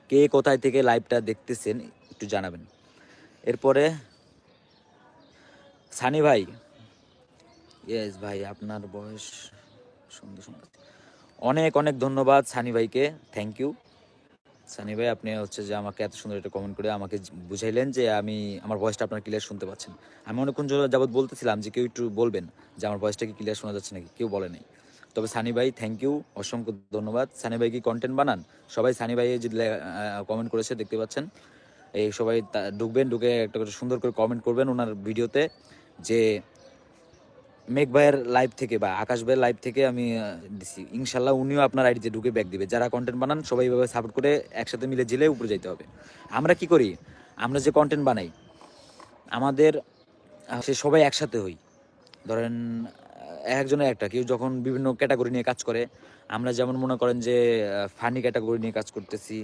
কে কোথায় থেকে লাইভটা দেখতেছেন একটু জানাবেন। এরপরে সানি ভাই, ইয়েস ভাই, আপনার বয়স সুন্দর সুন্দর, অনেক অনেক ধন্যবাদ সানি ভাইকে, থ্যাংক ইউ। সানি ভাই আপনি হচ্ছে যে আমাকে এত সুন্দর একটা কমেন্ট করে আমাকে বুঝাইলেন যে আমি আমার ভয়েসটা আপনার ক্লিয়ার শুনতে পাচ্ছেন। আমি অনেকক্ষণ যাবত বলতেছিলাম যে কেউ একটু বলবেন যে আমার ভয়েসটা কি ক্লিয়ার শোনা যাচ্ছে নাকি, কেউ বলে নাই। তবে সানি ভাই থ্যাংক ইউ, অসংখ্য ধন্যবাদ। সানি ভাই কি কন্টেন্ট বানান? সবাই সানি ভাই যে কমেন্ট করেছে দেখতে পাচ্ছেন, এই সবাই ঢুকবেন, ঢুকে একটা করে সুন্দর করে কমেন্ট করবেন ওনার ভিডিওতে যে মেঘ ভাইয়ের লাইভ থেকে বা আকাশ ভাইয়ের লাইভ থেকে আমি দিছি, ইনশাল্লাহ উনিও আপনার আইডিতে ঢুকে ব্যাক দিবে। যারা কন্টেন্ট বানান সবাই এইভাবে সাপোর্ট করে একসাথে মিলে জিলে উপরে যাইতে হবে। আমরা কি করি, আমরা যে কন্টেন্ট বানাই আমাদের সে সবাই একসাথে হই। ধরেন একজনের একটা, কেউ যখন বিভিন্ন ক্যাটাগরি নিয়ে কাজ করে, আমরা যেমন মনে করেন যে ফানি ক্যাটাগরি নিয়ে কাজ করতেছি,